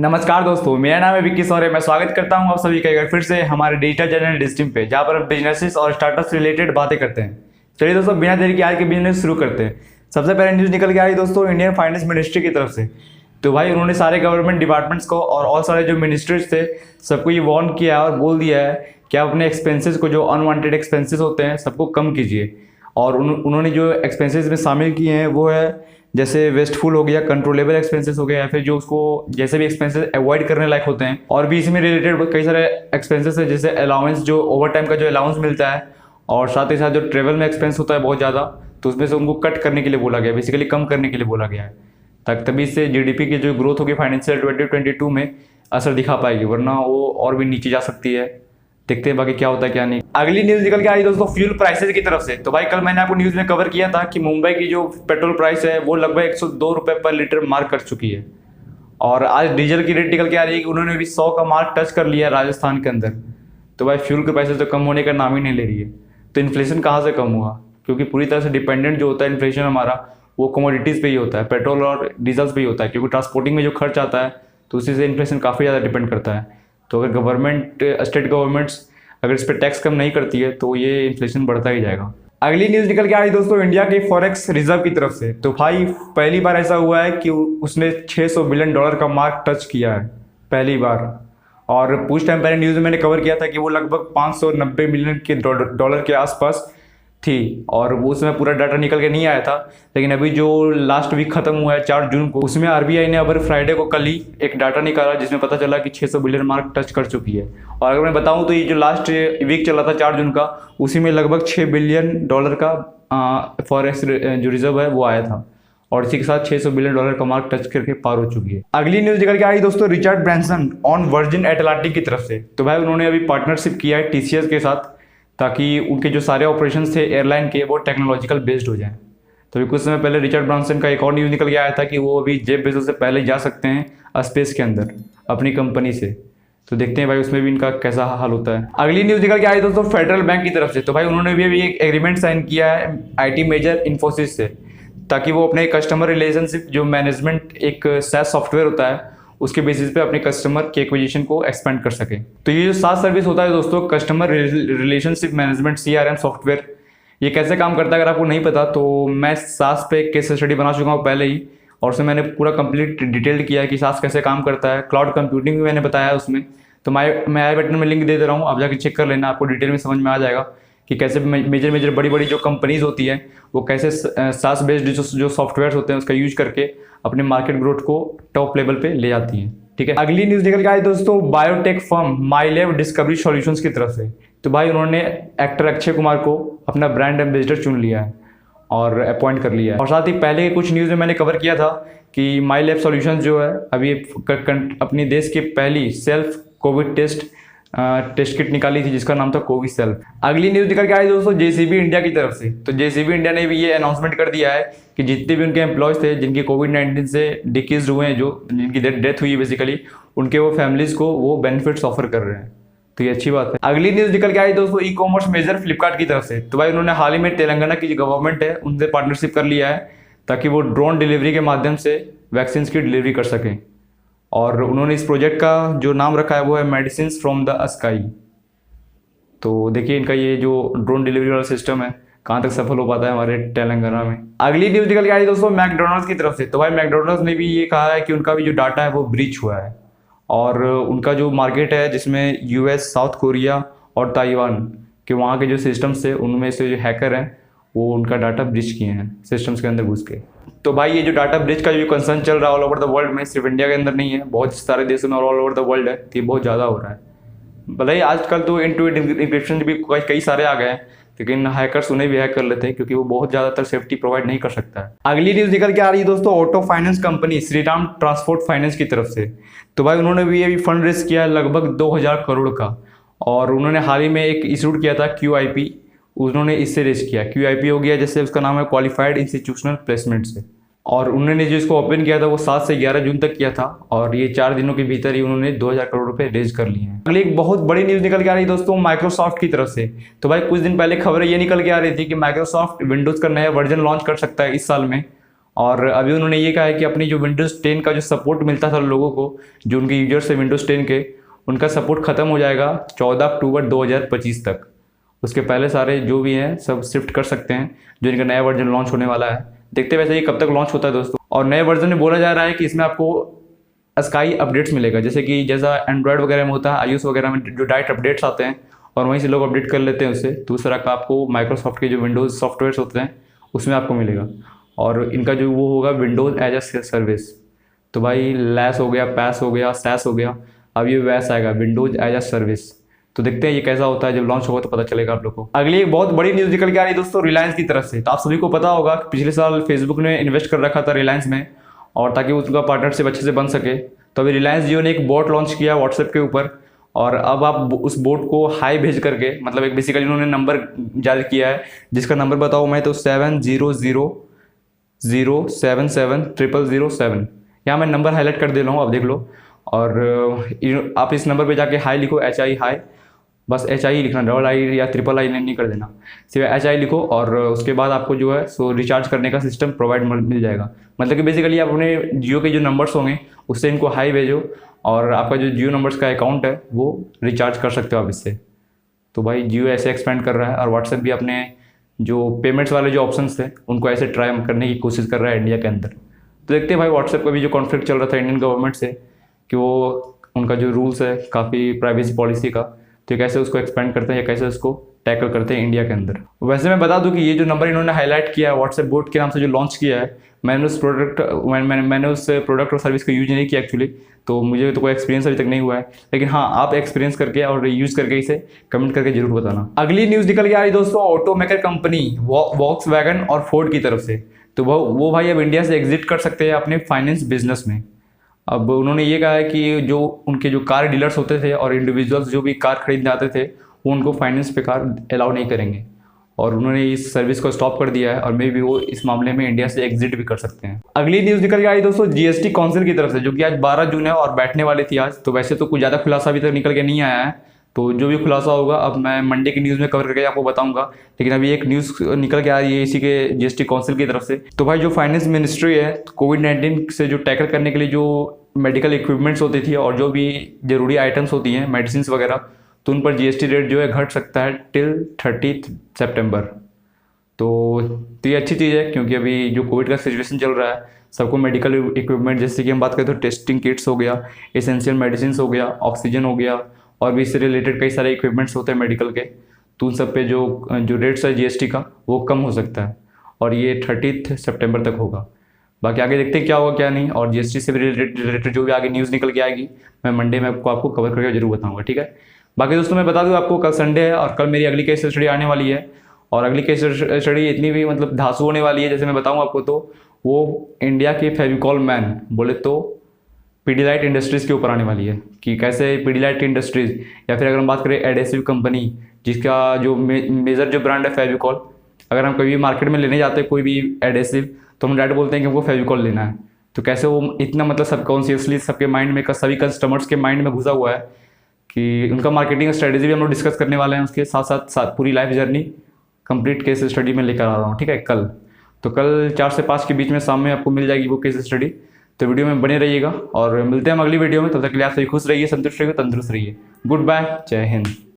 नमस्कार दोस्तों, मेरा नाम है विक्की सौर्य। मैं स्वागत करता हूं आप सभी का एक बार फिर से हमारे डिजिटल जर्नलिस्ट टीम पे, जहां पर हम बिजनेसेस और स्टार्टअप्स रिलेटेड बातें करते हैं। चलिए दोस्तों, बिना देरी के आज के बिजनेस शुरू करते हैं। सबसे पहले न्यूज़ निकल के आ रही दोस्तों इंडियन फाइनेंस मिनिस्ट्री की तरफ से। तो भाई उन्होंने सारे गवर्नमेंट डिपार्टमेंट्स को और सारे जो मिनिस्टर्स थे सबको ये वार्न किया और बोल दिया है कि आप अपने एक्सपेंसेस को, जो अनवांटेड एक्सपेंसेस होते हैं, सबको कम कीजिए। और उन्होंने जो एक्सपेंसेस में शामिल किए हैं वो है जैसे वेस्टफुल हो गया, कंट्रोलेबल एक्सपेंसेस हो गया, या फिर जो उसको जैसे भी एक्सपेंसेस अवॉइड करने लायक होते हैं। और भी इसमें रिलेटेड कई सारे एक्सपेंसेस है, जैसे अलाउंस, जो ओवर टाइम का जो अलाउंस मिलता है, और साथ ही साथ जो ट्रेवल में एक्सपेंस होता है बहुत ज़्यादा, तो उसमें से उनको कट करने के लिए बोला गया, बेसिकली कम करने के लिए बोला गया है, ताकि तभी से जीडीपी की जो ग्रोथ होगी फाइनेंशियल 2022 में असर दिखा पाएगी, वरना वो और भी नीचे जा सकती है। देखते हैं बाकी क्या होता है क्या नहीं। अगली न्यूज़ निकल के आई दोस्तों फ्यूल प्राइसेस की तरफ से। तो भाई कल मैंने आपको न्यूज़ में कवर किया था कि मुंबई की जो पेट्रोल प्राइस है वो लगभग 102 रुपये पर लीटर मार्क कर चुकी है। और आज डीजल की रेट निकल के आ रही है कि उन्होंने भी 100 का मार्क टच कर लिया है राजस्थान के अंदर। तो भाई फ्यूल के प्राइसेस तो कम होने का नाम ही नहीं ले रही है। तो इन्फ्लेशन कहाँ से कम हुआ, क्योंकि पूरी तरह से डिपेंडेंट जो होता है इन्फ्लेशन हमारा, वो कमोडिटीज़ पे ही होता है, पेट्रोल और डीजल्स पे ही होता है, क्योंकि ट्रांसपोर्टिंग में जो खर्च आता है तो उसी से इन्फ्लेशन काफ़ी ज़्यादा डिपेंड करता है। तो अगर गवर्नमेंट, स्टेट गवर्नमेंट्स अगर इस पर टैक्स कम नहीं करती है तो ये इन्फ्लेशन बढ़ता ही जाएगा। अगली न्यूज़ निकल के आ रही दोस्तों इंडिया के फॉरेक्स रिजर्व की तरफ से। तो भाई पहली बार ऐसा हुआ है कि उसने $600 बिलियन का मार्क टच किया है, पहली बार। और कुछ टाइम पहले न्यूज़ में मैंने कवर किया था कि वो लगभग 590 मिलियन के डॉलर के आसपास थी, और वो उसमें पूरा डाटा निकल के नहीं आया था। लेकिन अभी जो लास्ट वीक खत्म हुआ है 4 जून को, उसमें आरबीआई ने अगर फ्राइडे को कल ही एक डाटा निकाला जिसमें पता चला कि 600 बिलियन मार्क टच कर चुकी है। और अगर मैं बताऊं तो ये जो लास्ट वीक चला था 4 जून का, उसी में लगभग $6 बिलियन का फॉरेक्स जो रिजर्व है वो आया था, और इसी के साथ $600 बिलियन का मार्क टच करके पार हो चुकी है। अगली न्यूज़ निकल के आई दोस्तों Richard Branson on virgin Atlantic की तरफ से। तो भाई उन्होंने अभी पार्टनरशिप किया है टीसीएस के साथ, ताकि उनके जो सारे ऑपरेशन थे एयरलाइन के वो टेक्नोलॉजिकल बेस्ड हो जाएं। तो अभी कुछ समय पहले रिचर्ड ब्रांसन का एक और न्यूज़ निकल के आया था कि वो अभी जेफ बेजोस से पहले जा सकते हैं स्पेस के अंदर अपनी कंपनी से। तो देखते हैं भाई उसमें भी इनका कैसा हाल होता है। अगली न्यूज़ निकल के आई दोस्तों फेडरल बैंक की तरफ से। तो भाई उन्होंने भी अभी एक एग्रीमेंट साइन किया है IT मेजर इन्फोसिस से, ताकि वो अपने कस्टमर रिलेशनशिप जो मैनेजमेंट एक SaaS सॉफ्टवेयर होता है उसके बेसिस पे अपने कस्टमर के एक्विजिशन को एक्सपेंड कर सके। तो ये जो SaaS सर्विस होता है दोस्तों, customer relationship management CRM software, ये कैसे काम करता है अगर आपको नहीं पता तो मैं SaaS पे केस स्टडी बना चुका हूँ पहले ही, और उसमें मैंने पूरा कंप्लीट डिटेल्ड किया है कि SaaS कैसे काम करता है। क्लाउड कंप्यूटिंग भी मैंने बताया है उसमें। तो मैं आई बटन में लिंक दे दे रहा हूँ, आप जाके चेक कर लेना, आपको डिटेल में समझ में आ जाएगा कि कैसे मेजर बड़ी जो कंपनीज होती हैं वो कैसे SaaS बेस्ड जो सॉफ्टवेयर होते हैं उसका यूज करके अपने मार्केट ग्रोथ को टॉप लेवल पे ले जाती हैं। ठीक है, अगली न्यूज़ निकल के आई दोस्तों बायोटेक फर्म माइलेव डिस्कवरी सॉल्यूशंस की तरफ से। तो भाई उन्होंने एक्टर अक्षय कुमार को अपना ब्रांड एम्बेसडर चुन लिया है और अपॉइंट कर लिया है। और साथ ही पहले कुछ न्यूज़ में मैंने कवर किया था कि माइलेव सॉल्यूशंस जो है अभी अपनी देश की पहली सेल्फ कोविड टेस्ट किट निकाली थी जिसका नाम था कोविसेल्फ। अगली न्यूज़ निकल के आई दोस्तों जेसीबी इंडिया की तरफ से। तो जेसीबी इंडिया ने भी ये अनाउंसमेंट कर दिया है कि जितने भी उनके एम्प्लॉयज़ थे जिनकी कोविड-19 से डिकीज हुए हैं, जो जिनकी डेथ हुई है बेसिकली, उनके वो फैमिलीज़ को वो बेनिफिट्स ऑफर कर रहे हैं। तो ये अच्छी बात है। अगली न्यूज़ निकल के आई दोस्तों ई-कॉमर्स मेजर फ्लिपकार्ट की तरफ से। तो भाई उन्होंने हाल ही में तेलंगाना की जो गवर्नमेंट है उनसे पार्टनरशिप कर लिया है, ताकि वो ड्रोन डिलीवरी के माध्यम से वैक्सीन की डिलीवरी कर सकें। और उन्होंने इस प्रोजेक्ट का जो नाम रखा है वो है मेडिसिन फ्रॉम द स्काई। तो देखिए इनका ये जो ड्रोन डिलीवरी वाला सिस्टम है कहाँ तक सफल हो पाता है हमारे तेलंगाना में। अगली न्यूज़ निकल के आई दोस्तों मैकडोनल्ड्स की तरफ से। तो भाई मैकडोनल्ड्स ने भी ये कहा है कि उनका भी जो डाटा है वो ब्रीच हुआ है, और उनका जो मार्केट है जिसमें US, साउथ कोरिया और ताइवान के वहाँ के जो सिस्टम्स थे उनमें से जो हैकर हैं वो उनका डाटा ब्रीच किए हैं सिस्टम्स के अंदर घुस के। तो भाई ये जो डाटा ब्रीच का जो कंसर्न चल रहा है ऑल ओवर द वर्ल्ड में, सिर्फ इंडिया के अंदर नहीं है, बहुत सारे देशों में ऑल ओवर द वर्ल्ड है, तो ये बहुत ज़्यादा हो रहा है। भले ही आजकल तो इंटू इंक्रिप्शन भी कई सारे आ गए हैं, लेकिन हैकर्स उन्हें भी हैक कर लेते हैं क्योंकि वो बहुत ज़्यादातर सेफ्टी प्रोवाइड नहीं कर सकता है। अगली न्यूज़ निकल के आ रही है दोस्तों auto finance company Shriram transport finance की तरफ से। तो भाई उन्होंने भी अभी फंड रेज किया है लगभग 2000 करोड़ का, और उन्होंने हाल ही में एक इशूड किया था QIP, उन्होंने इससे रेज किया। QIP हो गया जैसे उसका नाम है क्वालिफाइड इंस्टीट्यूशनल प्लेसमेंट से, और उन्होंने जो इसको ओपन किया था वो 7 से 11 जून तक किया था, और ये 4 दिनों के भीतर ही उन्होंने 2000 करोड़ रुपए रेज कर लिए हैं। अगली एक बहुत बड़ी न्यूज़ निकल के आ रही है दोस्तों माइक्रोसॉफ्ट की तरफ से। तो भाई कुछ दिन पहले खबरें ये निकल के आ रही थी कि माइक्रोसॉफ्ट विंडोज़ का नया वर्जन लॉन्च कर सकता है इस साल में, और अभी उन्होंने ये कहा है कि अपनी जो विंडोज़ 10 का जो सपोर्ट मिलता था लोगों को, जो उनके यूजर्स है विंडोज़ 10 के, उनका सपोर्ट ख़त्म हो जाएगा 14 अक्टूबर 2025 तक। उसके पहले सारे जो भी हैं सब शिफ्ट कर सकते हैं, जो इनका नया वर्जन लॉन्च होने वाला है। देखते हैं वैसे ये कब तक लॉन्च होता है दोस्तों। और नए वर्जन में बोला जा रहा है कि इसमें आपको स्काई अपडेट्स मिलेगा, जैसा एंड्रॉयड वगैरह में होता है, iOS वगैरह में जो डायरेक्ट अपडेट्स आते हैं और वहीं से लोग अपडेट कर लेते हैं उससे, तो उस तरह का आपको माइक्रोसॉफ्ट के जो विंडोज़ सॉफ्टवेयर्स होते हैं उसमें आपको मिलेगा। और इनका जो वो होगा विंडोज़ एज अ सर्विस। तो भाई लैस हो गया, पैस हो गया, सैस हो गया, अब ये वैस आएगा विंडोज़ एज अ सर्विस। तो देखते हैं ये कैसा होता है, जब लॉन्च होगा तो पता चलेगा आप लोग को। अगली एक बहुत बड़ी न्यूज़ निकल के आ रही है दोस्तों रिलायंस की तरफ से। तो आप सभी को पता होगा कि पिछले साल फेसबुक ने इन्वेस्ट कर रखा था रिलायंस में, और ताकि उनका पार्टनरशिप अच्छे से बन सके। तो अभी रिलायंस जियो ने एक बोट लॉन्च किया व्हाट्सएप के ऊपर, और अब आप उस बोट को हाई भेज करके, मतलब एक बेसिकली उन्होंने नंबर जारी किया है, जिसका नंबर बताऊँ मैं तो 700077007। यहाँ मैं नंबर हाईलाइट कर दे रहा हूँ, आप देख लो। और आप इस नंबर पे जाके हाई लिखो, HI हाई, बस HI लिखना, डबल आई या ट्रिपल आई नहीं कर देना, सिर्फ HI लिखो। और उसके बाद आपको जो है सो रिचार्ज करने का सिस्टम प्रोवाइड मिल जाएगा। मतलब कि बेसिकली आप अपने जियो के जो नंबर्स होंगे उससे इनको हाई भेजो, और आपका जो जियो नंबर्स का अकाउंट है वो रिचार्ज कर सकते हो आप इससे। तो भाई जियो ऐसे एक्सपेंड कर रहा है, और व्हाट्सएप भी अपने जो पेमेंट्स वाले जो ऑप्शंस थे उनको ऐसे ट्राई करने की कोशिश कर रहा है इंडिया के अंदर। तो देखते हैं भाई व्हाट्सएप का भी जो कॉन्फ्लिक्ट चल रहा था इंडियन गवर्नमेंट से, कि वो उनका जो रूल्स है काफ़ी प्राइवेसी पॉलिसी का, तो कैसे उसको एक्सपेंड करते हैं या कैसे उसको टैकल करते हैं इंडिया के अंदर। वैसे मैं बता दूं कि ये जो नंबर इन्होंने हाईलाइट किया है व्हाट्सएप बोट के नाम से जो लॉन्च किया है, मैंने उस प्रोडक्ट और सर्विस को यूज नहीं किया एक्चुअली, तो मुझे तो कोई एक्सपीरियंस अभी तक नहीं हुआ है। लेकिन हाँ, आप एक्सपीरियंस करके और यूज़ करके इसे कमेंट करके जरूर बताना। अगली न्यूज़ निकल के आ रही दोस्तों ऑटोमेकर कंपनी वॉक्सवैगन और फोर्ड की तरफ से। तो वो भाई अब इंडिया से एग्जिट कर सकते हैं अपने फाइनेंस बिजनेस में। अब उन्होंने ये कहा है कि जो उनके जो कार डीलर्स होते थे और इंडिविजुअल्स जो भी कार खरीदने आते थे, वो उनको फाइनेंस पे कार अलाउ नहीं करेंगे, और उन्होंने इस सर्विस को स्टॉप कर दिया है, और मे भी वो इस मामले में इंडिया से एग्जिट भी कर सकते हैं। अगली न्यूज़ निकल के आई दोस्तों GST काउंसिल की तरफ से, जो कि आज 12 जून है और बैठने वाली थी आज। तो वैसे तो कुछ ज़्यादा खुलासा अभी तक निकल के नहीं आया है, तो जो भी खुलासा होगा अब मैं मंडे की न्यूज़ में कवर करके आपको बताऊंगा। लेकिन अभी एक न्यूज़ निकल के आ रही है इसी के GST काउंसिल की तरफ से। तो भाई जो फाइनेंस मिनिस्ट्री है, कोविड-19 से जो टैकल करने के लिए जो मेडिकल इक्विपमेंट्स होती थी और जो भी ज़रूरी आइटम्स होती हैं, मेडिसिन वगैरह, तो उन पर GST रेट जो है घट सकता है टिल 30 सितंबर। तो ये अच्छी चीज़ है, क्योंकि अभी जो कोविड का सिचुएशन चल रहा है, सबको मेडिकल इक्विपमेंट, जैसे कि हम बात करें तो टेस्टिंग किट्स हो गया, एसेंशियल मेडिसिन हो गया, ऑक्सीजन हो गया, और भी इससे रिलेटेड कई सारे इक्विपमेंट्स होते हैं मेडिकल के, तो उन सब पे जो रेट्स है GST का वो कम हो सकता है, और ये 30 सितंबर तक होगा। बाकी आगे देखते हैं क्या होगा क्या नहीं, और GST से रिलेटेड जो भी आगे न्यूज़ निकल के आएगी मैं मंडे में आपको कवर करके जरूर बताऊंगा, ठीक है। बाकी दोस्तों मैं बता दूं आपको, कल संडे है और कल मेरी अगली केस स्टडी आने वाली है, और अगली केस स्टडी इतनी भी मतलब धांसू होने वाली है, जैसे मैं बताऊँ आपको, तो वो इंडिया के फेविकॉल मैन बोले तो पीडीलाइट इंडस्ट्रीज़ के ऊपर आने वाली है, कि कैसे पीडीलाइट की इंडस्ट्रीज़, या फिर अगर हम बात करें एडेसिव कंपनी, जिसका जो मेजर जो ब्रांड है फेविकॉल, अगर हम कभी मार्केट में लेने जाते हैं कोई भी एडेसिव, तो हम डायरेक्ट बोलते हैं कि हमको फेविकॉल लेना है। तो कैसे वो इतना मतलब सबकॉन्शियसली सबके माइंड में, सभी कस्टमर्स के माइंड में घुसा हुआ है, कि उनका मार्केटिंग स्ट्रेटेजी भी हम लोग डिस्कस करने वाले हैं। उसके साथ साथ पूरी life journey complete case study में लेकर आ रहा हूँ, ठीक है। तो कल 4 से 5 के बीच में शाम में आपको मिल जाएगी वो केस स्टडी। तो वीडियो में बने रहिएगा, और मिलते हैं हम अगली वीडियो में। तब तक के लिए आप सभी खुश रहिए, संतुष्ट रहिए, तंदुरुस्त रहिए। गुड बाय, जय हिंद।